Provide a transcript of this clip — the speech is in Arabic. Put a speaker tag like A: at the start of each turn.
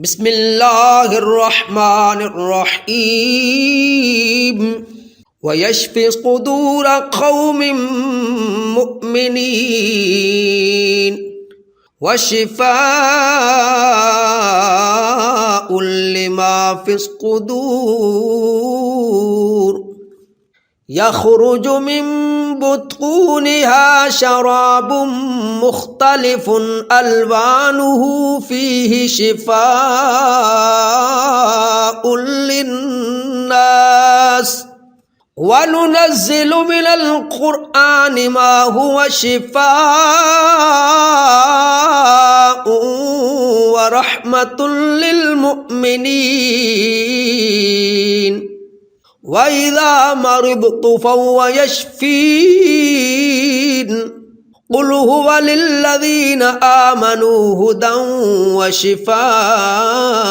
A: بسم الله الرحمن الرحيم ويشفي صدور قوم مؤمنين وشفاء لما في الصدور يخرج من بطونها شراب مختلف ألوانه فيه شفاء للناس وننزل من القرآن ما هو شفاء ورحمة للمؤمنين وإذا مرضت فهو يشفين قل هو للذين آمنوا هدى وشفاء